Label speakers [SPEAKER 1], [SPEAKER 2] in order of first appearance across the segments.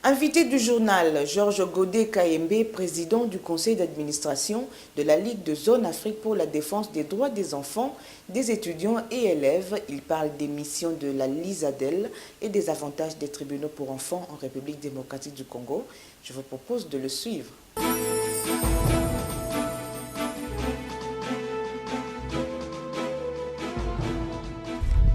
[SPEAKER 1] Invité du journal, Georges Godé Kayembe, président du conseil d'administration de la Ligue de Zone Afrique pour la défense des droits des enfants, des étudiants et élèves. Il parle des missions de la LISADEL et des avantages des tribunaux pour enfants en République démocratique du Congo. Je vous propose de le suivre.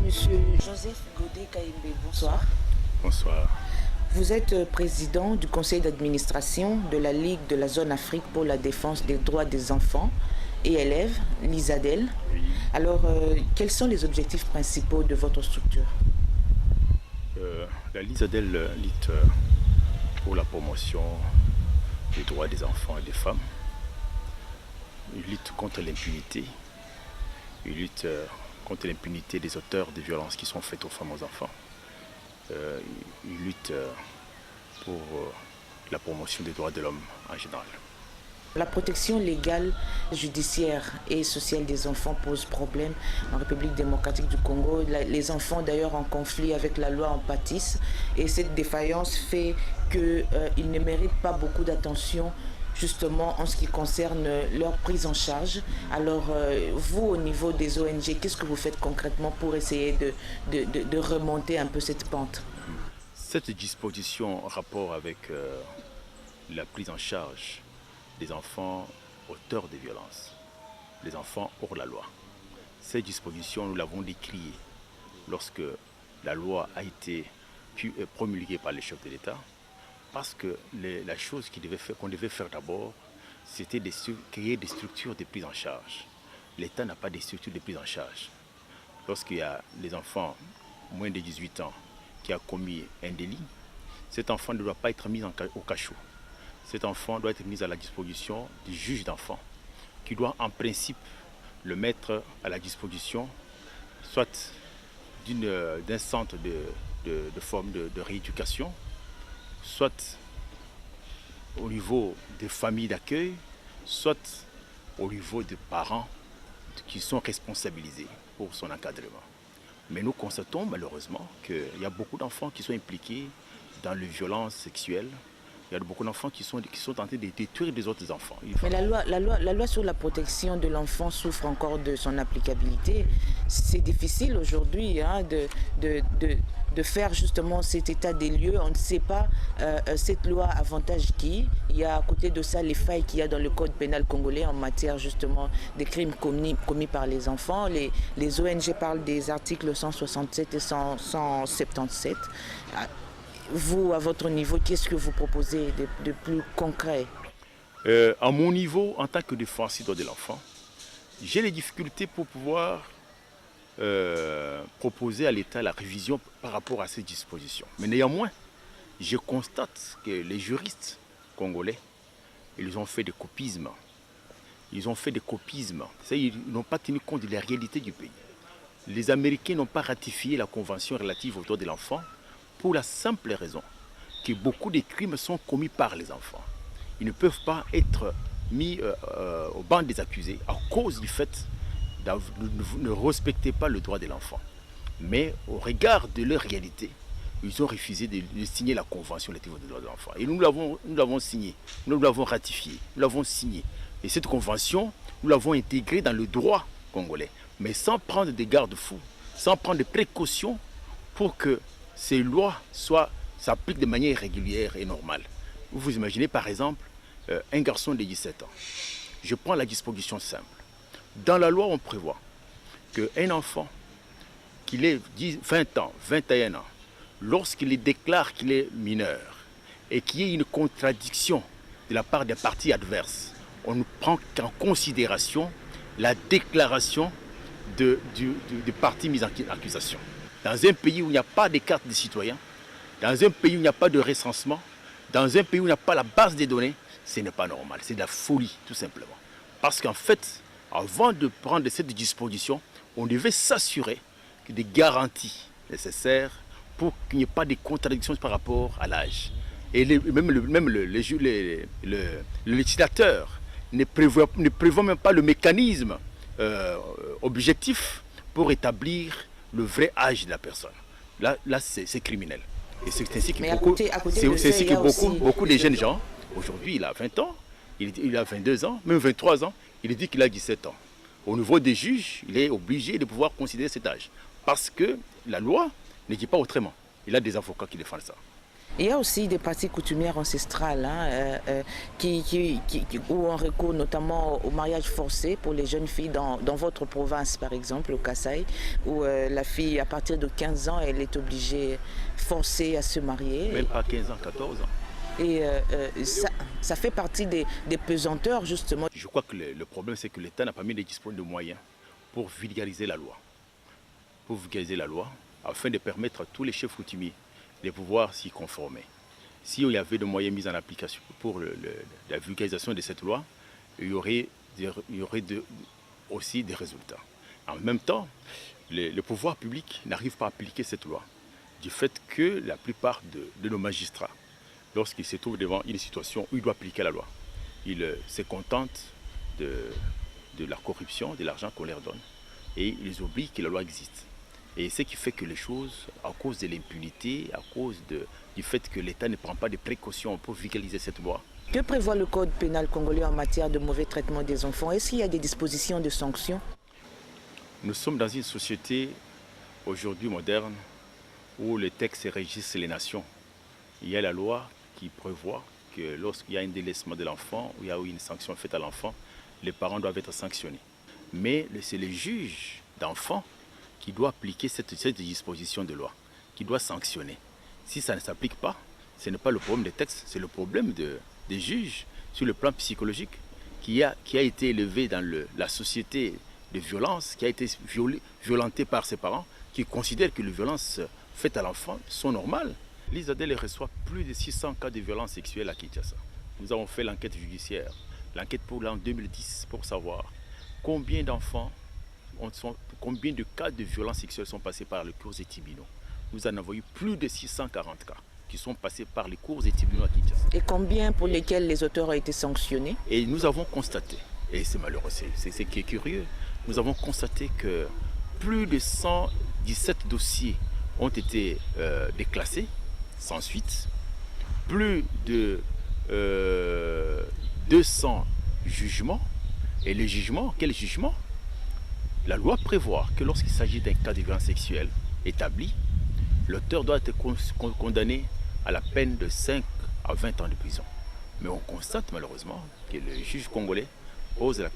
[SPEAKER 1] Monsieur Joseph Godé Kayembe, bonsoir.
[SPEAKER 2] Bonsoir.
[SPEAKER 1] Vous êtes président du conseil d'administration de la Ligue de la Zone Afrique pour la défense des droits des enfants et élèves, l'ISADEL.
[SPEAKER 2] Oui.
[SPEAKER 1] Alors, quels sont les objectifs principaux de votre structure?
[SPEAKER 2] La LISADEL lutte pour la promotion des droits des enfants et des femmes. Il lutte contre l'impunité. Il lutte contre l'impunité des auteurs de violences qui sont faites aux femmes et aux enfants. Il lutte pour la promotion des droits de l'homme en général.
[SPEAKER 1] La protection légale, judiciaire et sociale des enfants pose problème en République démocratique du Congo. Les enfants d'ailleurs en conflit avec la loi en pâtissent et cette défaillance fait qu'ils ne méritent pas beaucoup d'attention justement en ce qui concerne leur prise en charge. Alors vous au niveau des ONG, qu'est-ce que vous faites concrètement pour essayer de remonter un peu cette pente?
[SPEAKER 2] Cette disposition en rapport avec la prise en charge des enfants auteurs de violences, les enfants hors la loi. Cette disposition, nous l'avons décriée lorsque la loi a été promulguée par les chefs de l'État, parce que la chose qu'on devait faire d'abord, c'était de créer des structures de prise en charge. L'État n'a pas de structures de prise en charge. Lorsqu'il y a les enfants moins de 18 ans qui a commis un délit, cet enfant ne doit pas être mis au cachot. Cet enfant doit être mis à la disposition du juge d'enfant, qui doit en principe le mettre à la disposition soit d'un centre de forme de rééducation, soit au niveau des familles d'accueil, soit au niveau des parents qui sont responsabilisés pour son encadrement. Mais nous constatons malheureusement qu'il y a beaucoup d'enfants qui sont impliqués dans les violences sexuelles. Il y a beaucoup d'enfants qui sont tentés de détruire des autres enfants.
[SPEAKER 1] Mais la loi sur la protection de l'enfant souffre encore de son applicabilité. C'est difficile aujourd'hui de faire justement cet état des lieux. On ne sait pas cette loi avantage qui. Il y a à côté de ça les failles qu'il y a dans le code pénal congolais en matière justement des crimes commis par les enfants. Les ONG parlent des articles 167 et 177. Vous, à votre niveau, qu'est-ce que vous proposez de plus concret?
[SPEAKER 2] À mon niveau, en tant que défenseur de l'enfant, j'ai les difficultés pour pouvoir proposer à l'État la révision par rapport à ces dispositions. Mais néanmoins, je constate que les juristes congolais, ils ont fait des copismes. Ils ont fait des copismes. Ils n'ont pas tenu compte de la réalité du pays. Les Américains n'ont pas ratifié la convention relative aux droits de l'enfant pour la simple raison que beaucoup de crimes sont commis par les enfants. Ils ne peuvent pas être mis au banc des accusés à cause du fait de ne respecter pas le droit de l'enfant. Mais au regard de leur réalité, ils ont refusé de signer la convention relative aux droits de l'enfant. Et nous l'avons signée, nous l'avons ratifiée, nous l'avons signée. Et cette convention, nous l'avons intégrée dans le droit congolais, mais sans prendre des garde-fous, sans prendre des précautions pour que ces lois s'appliquent de manière régulière et normale. Vous imaginez par exemple un garçon de 17 ans. Je prends la disposition simple. Dans la loi, on prévoit qu'un enfant qu'il ait 20 ans, 21 ans, lorsqu'il déclare qu'il est mineur et qu'il y ait une contradiction de la part des parties adverses, on ne prend qu'en considération la déclaration des parties mises en accusation. Dans un pays où il n'y a pas de carte de citoyen, dans un pays où il n'y a pas de recensement, dans un pays où il n'y a pas la base des données, ce n'est pas normal, c'est de la folie tout simplement. Parce qu'en fait, avant de prendre cette disposition, on devait s'assurer des garanties nécessaires pour qu'il n'y ait pas de contradictions par rapport à l'âge. Et même le législateur ne prévoit même pas le mécanisme objectif pour établir le vrai âge de la personne. Là c'est criminel. Et c'est ainsi que
[SPEAKER 1] Mais
[SPEAKER 2] beaucoup,
[SPEAKER 1] à côté
[SPEAKER 2] c'est
[SPEAKER 1] de ça,
[SPEAKER 2] ainsi
[SPEAKER 1] il y
[SPEAKER 2] que
[SPEAKER 1] a aussi
[SPEAKER 2] beaucoup des jeunes gens, aujourd'hui il a 20 ans, il a 22 ans, même 23 ans, il dit qu'il a 17 ans. Au niveau des juges, il est obligé de pouvoir considérer cet âge. Parce que la loi ne dit pas autrement. Il a des avocats qui défendent ça.
[SPEAKER 1] il y a aussi des pratiques coutumières ancestrales où on recourt notamment au mariage forcé pour les jeunes filles dans votre province, par exemple, au Kasaï, où la fille, à partir de 15 ans, elle est obligée, forcée à se marier.
[SPEAKER 2] Même pas 15 ans, 14 ans.
[SPEAKER 1] Et ça fait partie des pesanteurs, justement.
[SPEAKER 2] Je crois que le problème, c'est que l'État n'a pas mis les disponibles de moyens pour vulgariser la loi. Pour vulgariser la loi, afin de permettre à tous les chefs coutumiers de pouvoir s'y conformer. S'il y avait des moyens mis en application pour la vulgarisation de cette loi, il y aurait aussi des résultats. En même temps, le pouvoir public n'arrive pas à appliquer cette loi, du fait que la plupart de nos magistrats, lorsqu'ils se trouvent devant une situation où ils doivent appliquer la loi, ils se contentent de la corruption, de l'argent qu'on leur donne, et ils oublient que la loi existe. Et ce qui fait que les choses, à cause de l'impunité, à cause du fait que l'État ne prend pas de précautions pour vulgariser cette loi.
[SPEAKER 1] Que prévoit le code pénal congolais en matière de mauvais traitement des enfants? Est-ce qu'il y a des dispositions de sanctions?
[SPEAKER 2] Nous sommes dans une société aujourd'hui moderne où les textes régissent les nations. Il y a la loi qui prévoit que lorsqu'il y a un délaissement de l'enfant ou il y a une sanction faite à l'enfant, les parents doivent être sanctionnés. Mais c'est le juge d'enfant qui doit appliquer cette disposition de loi, qui doit sanctionner. Si ça ne s'applique pas, ce n'est pas le problème des textes, c'est le problème des juges sur le plan psychologique qui a été élevé dans la société de violence, qui a été violenté par ses parents, qui considèrent que les violences faites à l'enfant sont normales. L'ISADEL reçoit plus de 600 cas de violences sexuelles à Kinshasa. Nous avons fait l'enquête judiciaire, l'enquête pour l'an 2010 pour savoir combien d'enfants, combien de cas de violences sexuelles sont passés par les cours et tribunaux. Nous en avons eu plus de 640 cas qui sont passés par les cours et tribunaux à Kinshasa.
[SPEAKER 1] Et combien pour lesquels les auteurs ont été sanctionnés? Et
[SPEAKER 2] nous avons constaté, et c'est malheureux, c'est ce qui est curieux, nous avons constaté que plus de 117 dossiers ont été déclassés sans suite, plus de 200 jugements. Et les jugements, quels jugements? La loi prévoit que lorsqu'il s'agit d'un cas de violence sexuelle établi, l'auteur doit être condamné à la peine de 5 à 20 ans de prison. Mais on constate malheureusement que le juge congolais,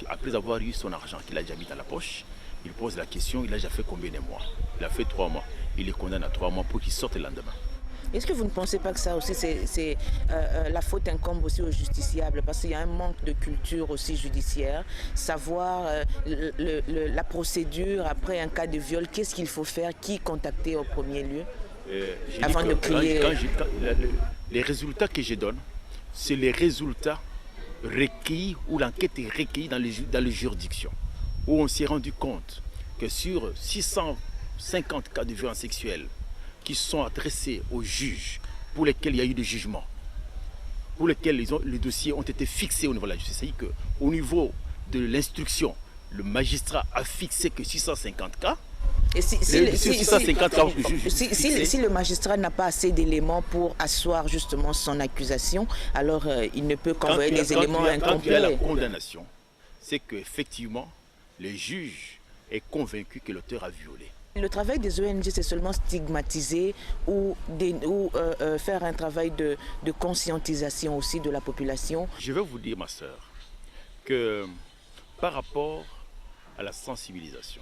[SPEAKER 2] après avoir eu son argent qu'il a déjà mis dans la poche, il pose la question, il a déjà fait combien de mois? Il a fait 3 mois. Il les condamne à 3 mois pour qu'il sorte le lendemain.
[SPEAKER 1] Est-ce que vous ne pensez pas que ça aussi, la faute incombe aussi aux justiciables? Parce qu'il y a un manque de culture aussi judiciaire. Savoir la procédure après un cas de viol, qu'est-ce qu'il faut faire, qui contacter au premier lieu avant de crier.
[SPEAKER 2] Les résultats que je donne, c'est les résultats recueillis, où l'enquête est recueillie dans les juridictions. Où on s'est rendu compte que sur 650 cas de violence sexuelle, qui sont adressés aux juges, pour lesquels il y a eu des jugements, pour lesquels les dossiers ont été fixés au niveau de la justice. C'est-à-dire qu'au niveau de l'instruction, le magistrat a fixé que 650 cas.
[SPEAKER 1] Et si le magistrat n'a pas assez d'éléments pour asseoir justement son accusation, alors il ne peut qu'envoyer des éléments incomplets.
[SPEAKER 2] Quand il y a la condamnation, c'est qu'effectivement, le juge est convaincu que l'auteur a violé.
[SPEAKER 1] Le travail des ONG, c'est seulement stigmatiser ou faire un travail de conscientisation aussi de la population.
[SPEAKER 2] Je vais vous dire, ma sœur, que par rapport à la sensibilisation,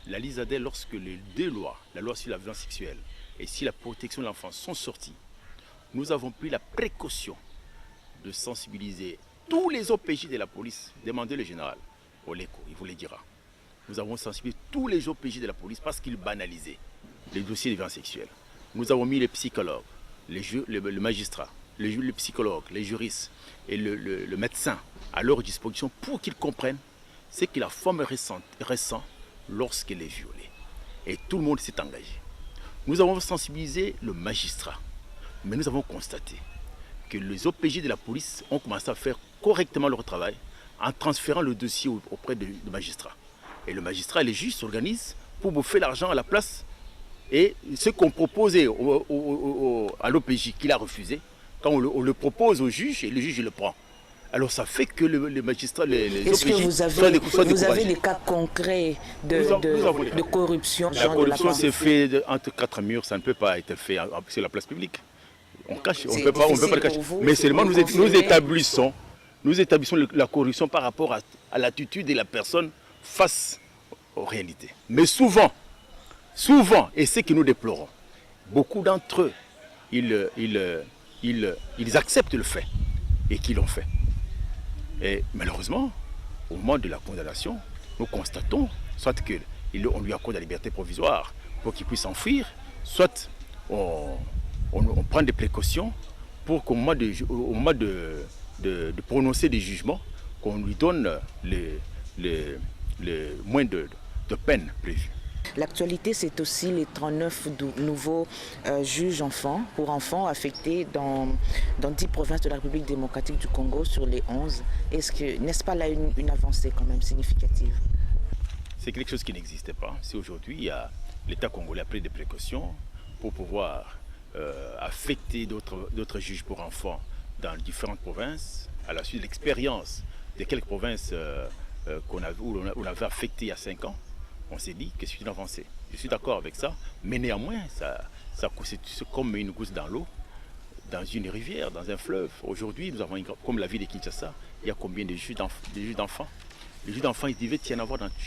[SPEAKER 2] la LISADEL, lorsque les 2 lois, la loi sur la violence sexuelle et sur la protection de l'enfance sont sorties, nous avons pris la précaution de sensibiliser tous les OPJ de la police. Demandez le général Oleko, il vous le dira. Nous avons sensibilisé tous les OPJ de la police parce qu'ils banalisaient les dossiers de violence sexuelle. Nous avons mis les psychologues, le magistrat, les psychologues, les juristes et le médecin à leur disposition pour qu'ils comprennent ce que la femme ressent lorsqu'elle est violée. Et tout le monde s'est engagé. Nous avons sensibilisé le magistrat, mais nous avons constaté que les OPJ de la police ont commencé à faire correctement leur travail en transférant le dossier auprès du magistrat. Et le magistrat et les juges s'organisent pour bouffer l'argent à la place Et ce qu'on proposait à l'OPJ, qu'il a refusé, quand on le propose au juge, et le juge le prend. Alors ça fait que les magistrats, les
[SPEAKER 1] Est-ce que
[SPEAKER 2] OPJ
[SPEAKER 1] vous avez des cas concrets de corruption?
[SPEAKER 2] La corruption s'est faite entre quatre murs, ça ne peut pas être fait sur la place publique. On cache, on ne peut pas le cacher. Mais seulement nous établissons la corruption par rapport à l'attitude de la personne face aux réalités. Mais souvent, et c'est que nous déplorons, beaucoup d'entre eux, ils acceptent le fait et qu'ils l'ont fait. Et malheureusement, au moment de la condamnation, nous constatons soit qu'on lui accorde la liberté provisoire pour qu'il puisse s'enfuir, soit on prend des précautions pour qu'au moment de prononcer des jugements, qu'on lui donne le moins de peine prévues.
[SPEAKER 1] L'actualité, c'est aussi les 39 nouveaux juges pour enfants affectés dans 10 provinces de la République démocratique du Congo sur les 11. N'est-ce pas là une avancée quand même significative?
[SPEAKER 2] C'est quelque chose qui n'existait pas. Si aujourd'hui, l'État congolais a pris des précautions pour pouvoir affecter d'autres juges pour enfants dans différentes provinces, à la suite de l'expérience de quelques provinces où on avait affecté il y a 5 ans, on s'est dit que c'est une avancée. Je suis d'accord avec ça, mais néanmoins, c'est comme une goutte dans l'eau, dans une rivière, dans un fleuve. Aujourd'hui, nous avons, comme la ville de Kinshasa, il y a combien de juges d'enfants? Les juges d'enfants, il devait y en avoir dans il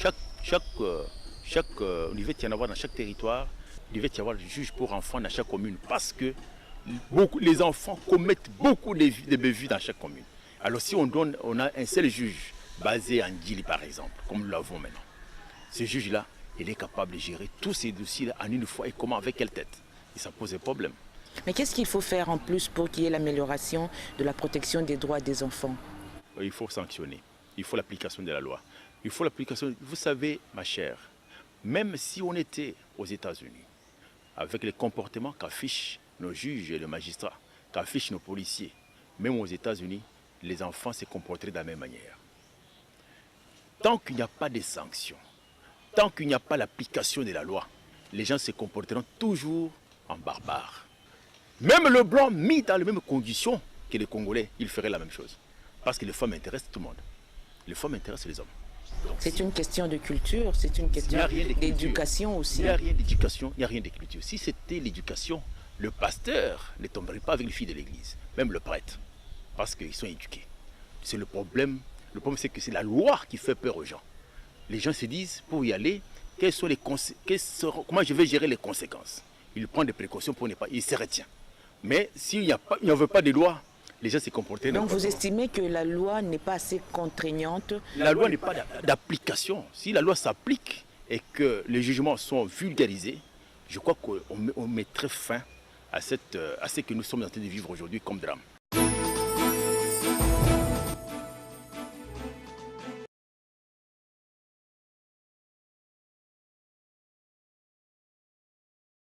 [SPEAKER 2] devait y en avoir dans chaque territoire, il devait y avoir des juges pour enfants dans chaque commune, parce que les enfants commettent beaucoup de bévues dans chaque commune. Alors si on a un seul juge basé en Djili par exemple, comme nous l'avons maintenant, ce juge-là, il est capable de gérer tous ces dossiers en une fois et comment, avec quelle tête? Et ça pose un problème.
[SPEAKER 1] Mais qu'est-ce qu'il faut faire en plus pour qu'il y ait l'amélioration de la protection des droits des enfants?
[SPEAKER 2] Il faut sanctionner, il faut l'application de la loi. Il faut l'application, vous savez ma chère, même si on était aux États-Unis, avec les comportements qu'affichent nos juges et les magistrats, qu'affichent nos policiers, même aux États-Unis, les enfants se comporteraient de la même manière. Tant qu'il n'y a pas de sanctions, tant qu'il n'y a pas l'application de la loi, les gens se comporteront toujours en barbares. Même le blanc mis dans les mêmes conditions que les Congolais, il ferait la même chose. Parce que les femmes intéressent tout le monde. Les femmes intéressent les hommes.
[SPEAKER 1] C'est une question de culture, c'est une question d'éducation aussi.
[SPEAKER 2] Il n'y a rien d'éducation, il n'y a rien de culture. Si c'était l'éducation, le pasteur ne tomberait pas avec les filles de l'église, même le prêtre, parce qu'ils sont éduqués. C'est le problème. Le problème, c'est que c'est la loi qui fait peur aux gens. Les gens se disent, pour y aller, comment je vais gérer les conséquences? Il prend des précautions pour ne pas, il se retient. Mais s'il n'y avait pas de loi, les gens se comportaient.
[SPEAKER 1] Donc vous estimez que la loi n'est pas assez contraignante?
[SPEAKER 2] La loi n'est pas d'application. Si la loi s'applique et que les jugements sont vulgarisés, je crois qu'on mettrait fin à ce que nous sommes en train de vivre aujourd'hui comme drame.